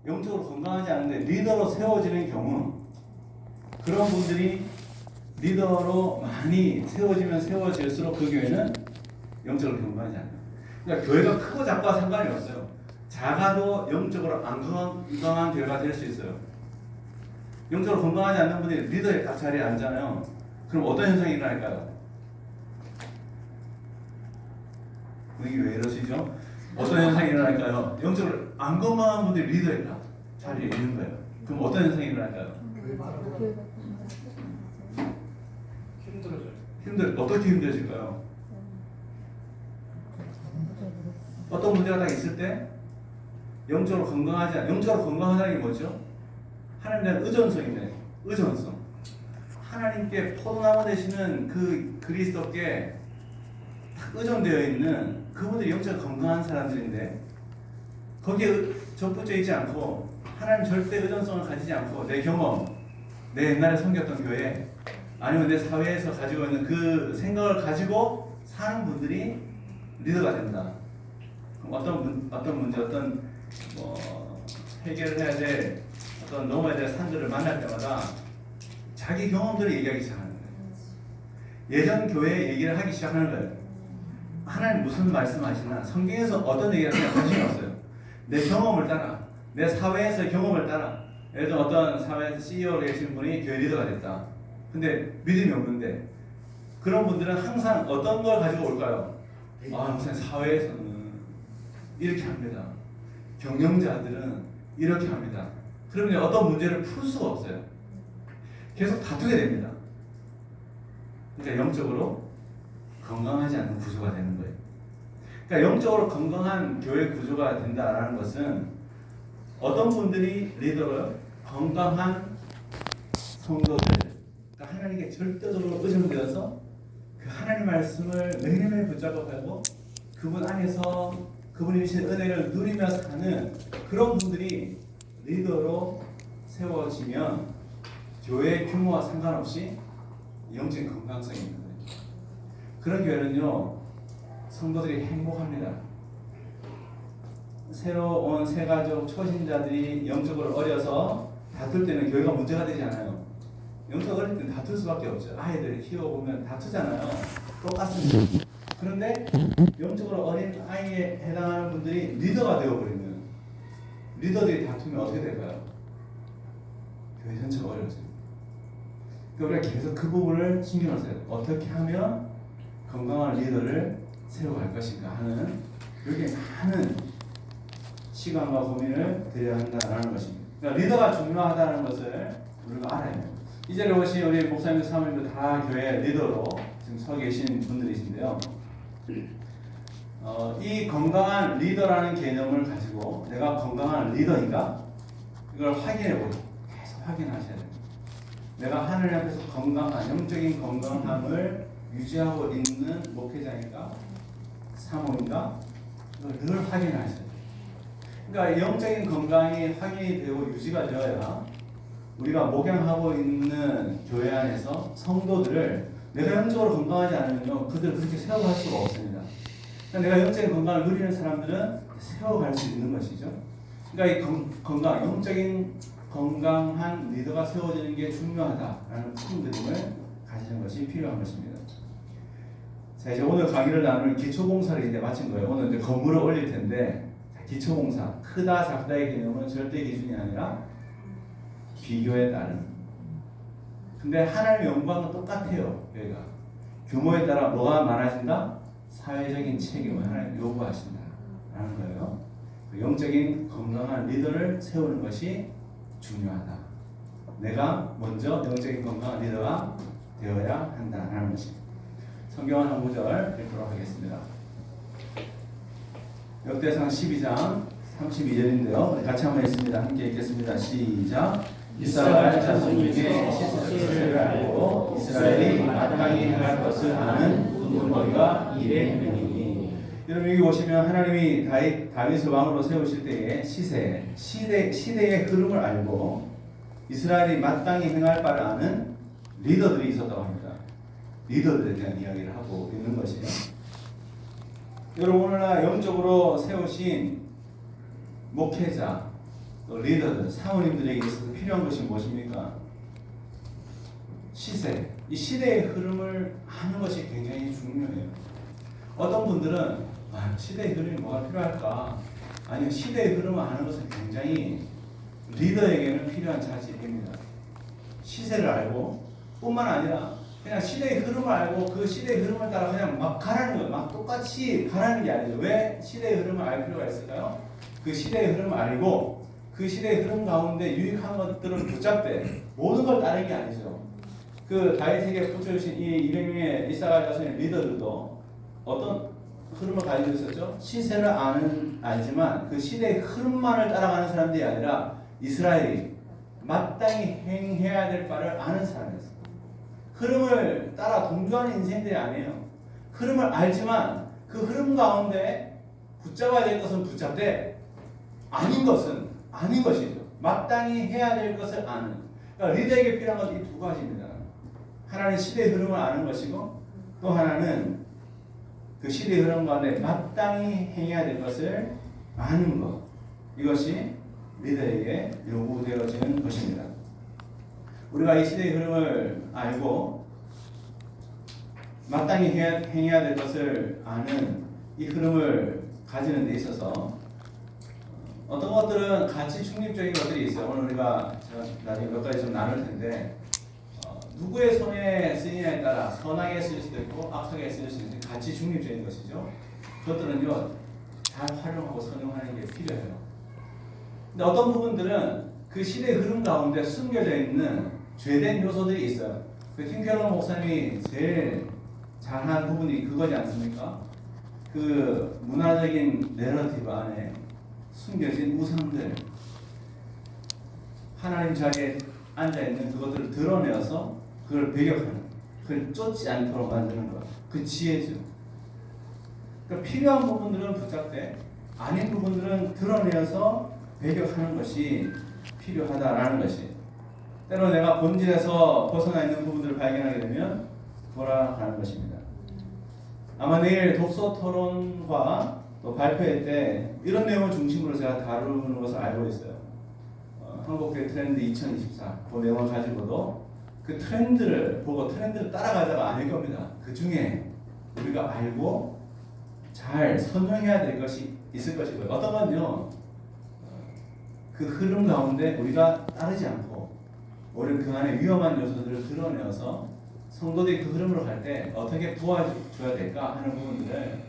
영적으로 건강하지 않은데 리더로 세워지는 경우, 그런 분들이 리더로 많이 세워지면 세워질수록 그 교회는 영적으로 건강하지 않아요. 그러니까 교회가 크고 작고와 상관이 없어요. 작아도 영적으로 안 건강한 교회가 될 수 있어요. 영적으로 건강하지 않는 분들이 리더에 딱 자리에 앉잖아요. 그럼 어떤 현상이 일어날까요? 분위기 왜 이러시죠? 어떤 현상이 일어날까요? 영적으로 안 건강한 분들이 리더에 딱 자리에 있는 거예요. 그럼 어떤 현상이 일어날까요? 어떻게 힘들어질까요? 어떤 문제가 딱 있을 때 영적으로 건강하다는 게 뭐죠? 하나님에 대한 의존성이네. 의존성. 하나님께 포도나무 되시는 그 그리스도께 의존되어 있는 그분들이 영적으로 건강한 사람들인데, 거기에 접붙여 있지 않고 하나님 절대 의존성을 가지지 않고 내 경험, 내 옛날에 섬겼던 교회, 아니면 내 사회에서 가지고 있는 그 생각을 가지고 사는 분들이 리더가 된다. 그럼 어떤 문제, 해결을 해야 될, 넘어야 될 산들을 만날 때마다 자기 경험들을 얘기하기 시작하는 거예요. 예전 교회 얘기를 하기 시작하는 거예요. 하나님 무슨 말씀하시나, 성경에서 어떤 얘기를 하시나 관심이 없어요. 내 경험을 따라, 내 사회에서의 경험을 따라. 예를 들어 어떤 사회에서 CEO로 계신 분이 교회 리더가 됐다. 근데 믿음이 없는데, 그런 분들은 항상 어떤 걸 가지고 올까요? 무슨 사회에서는 이렇게 합니다. 경영자들은 이렇게 합니다. 그러면 어떤 문제를 풀 수가 없어요. 계속 다투게 됩니다. 그러니까 영적으로 건강하지 않은 구조가 되는 거예요. 그러니까 영적으로 건강한 교회 구조가 된다라는 것은, 어떤 분들이 리더로 건강한 성도들, 그러니까 하나님께 절대적으로 의존되어서 그 하나님 말씀을 매일매일 붙잡아가고 그분 안에서 그분이 주신 은혜를 누리며 사는 그런 분들이 리더로 세워지면 교회 규모와 상관없이 영적인 건강성이 있는 거예요. 그런 교회는요, 성도들이 행복합니다. 새로 온 새가족 초신자들이 영적으로 어려서 다툴 때는 교회가 문제가 되지 않아요. 영적 어릴 때는 다툴 수밖에 없죠. 아이들을 키워보면 다투잖아요. 똑같습니다. 그런데 영적으로 어린 아이에 해당하는 분들이 리더가 되어버리면, 리더들이 다투면 어떻게 될까요? 교회 전체가 어려워져요. 그러니까 우리가 계속 그 부분을 신경을 써요. 어떻게 하면 건강한 리더를 세워갈 것인가 하는, 여기에 많은 시간과 고민을 들여야 한다는 것입니다. 그러니까 리더가 중요하다는 것을 우리가 알아야 해요. 이 자리에 오신 우리 목사님들, 사모님들 다 교회 리더로 지금 서 계신 분들이신데요. 이 건강한 리더라는 개념을 가지고 내가 건강한 리더인가? 이걸 확인해보고 계속 확인하셔야 됩니다. 내가 하나님 앞에서 건강한, 영적인 건강함을 유지하고 있는 목회자인가? 사모인가? 이걸 늘 확인하셔야 돼요. 그러니까 영적인 건강이 확인이 되고 유지가 되어야 우리가 목양하고 있는 교회 안에서 성도들을, 내가 영적으로 건강하지 않으면 그들을 그렇게 세워갈 수가 없습니다. 그러니까 내가 영적인 건강을 누리는 사람들은 세워갈 수 있는 것이죠. 그러니까 이 건강, 영적인 건강한 리더가 세워지는 게 중요하다라는 큰 그림을 가지는 것이 필요한 것입니다. 자, 이제 오늘 강의를 나눌 기초봉사를 이제 마친 거예요. 오늘 이제 건물을 올릴 텐데, 기초봉사, 크다 작다의 개념은 절대 기준이 아니라 비교에 따른. 근데 하나님의 영광은 똑같아요. 여기가 규모에 따라 뭐가 많아진다? 사회적인 책임을 하나님 요구하신다라는 거예요. 영적인 건강한 리더를 세우는 것이 중요하다. 내가 먼저 영적인 건강한 리더가 되어야 한다라는 것입니다. 성경 한 구절 읽도록 하겠습니다. 역대상 12장 32절인데요. 같이 한번 읽습니다. 함께 읽겠습니다. 시작. 이스라엘 자손 중에 시스를 알고 이스라엘이 마땅히 행할 것을 아는 눈머리가 이에 있느니니. 여러분, 여기 보시면 하나님이 다윗을 왕으로 세우실 때의 시대의 흐름을 알고 이스라엘이 마땅히 행할 바를 아는 리더들이 있었다고 합니다. 리더들에 대한 이야기를 하고 있는 것이에요. 여러분, 오늘날 영적으로 세우신 목회자, 또 리더들, 사모님들에게 있어서 필요한 것이 무엇입니까? 시세. 이 시대의 흐름을 아는 것이 굉장히 중요해요. 어떤 분들은 시대의 흐름이 뭐가 필요할까? 아니요, 시대의 흐름을 아는 것은 굉장히 리더에게는 필요한 자질입니다. 시세를 알고 뿐만 아니라 그냥 시대의 흐름을 알고 그 시대의 흐름을 따라 그냥 막 가라는 거예요. 막 똑같이 가라는 게 아니죠. 왜 시대의 흐름을 알 필요가 있을까요? 그 시대의 흐름을 알고 그 시대의 흐름 가운데 유익한 것들을 붙잡되 모든 걸 따르는 게 아니죠. 그 다윗에게 붙여주신 이 200명의 이사갈 자손의 리더들도 어떤 흐름을 가지고 있었죠? 시세를 알지만 그 시대의 흐름만을 따라가는 사람들이 아니라 이스라엘이 마땅히 행해야 될 바를 아는 사람이었어요. 흐름을 따라 동조하는 인생들이 아니에요. 흐름을 알지만 그 흐름 가운데 붙잡아야 될 것은 붙잡되 아닌 것은 아닌 것이죠. 마땅히 해야 될 것을 아는. 그러니까 리더에게 필요한 건 이 두 가지입니다. 하나는 시대의 흐름을 아는 것이고 또 하나는 그 시대의 흐름 가운데 마땅히 행해야 될 것을 아는 것. 이것이 리더에게 요구되어지는 것입니다. 우리가 이 시대의 흐름을 알고 마땅히 행해야 될 것을 아는 이 흐름을 가지는 데 있어서 어떤 것들은 가치 중립적인 것들이 있어요. 오늘 우리가 나중에 몇 가지 좀 나눌 텐데 누구의 손에 쓰이냐에 따라 선하게 쓸 수도 있고 악하게 쓸 수도 있는 가치 중립적인 것이죠. 그것들은요 잘 활용하고 선용하는 게 필요해요. 근데 어떤 부분들은 그 시대의 흐름 가운데 숨겨져 있는 죄된 요소들이 있어요. 그 팀켈러 목사님이 제일 잘한 부분이 그거지 않습니까? 그 문화적인 내러티브 안에 숨겨진 우상들, 하나님 자리에 앉아있는 그것들을 드러내어서 그걸 배격하는, 그걸 쫓지 않도록 만드는 것, 그 지혜죠. 그러니까 필요한 부분들은 붙잡되 아닌 부분들은 드러내어서 배격하는 것이 필요하다라는 것이, 때로 내가 본질에서 벗어나 있는 부분들을 발견하게 되면 돌아가는 것입니다. 아마 내일 독서 토론과 또 발표회 때 이런 내용을 중심으로 제가 다루는 것을 알고 있어요. 한국교회 트렌드 2024 그 내용을 가지고도 그 트렌드를 보고 트렌드를 따라가자가 아닐 겁니다. 그 중에 우리가 알고 잘 선정해야 될 것이 있을 것이고요. 어떤 건요, 그 흐름 가운데 우리가 따르지 않고 오히려 그 안에 위험한 요소들을 드러내어서 성도들이 그 흐름으로 갈 때 어떻게 도와줘야 될까 하는 부분들을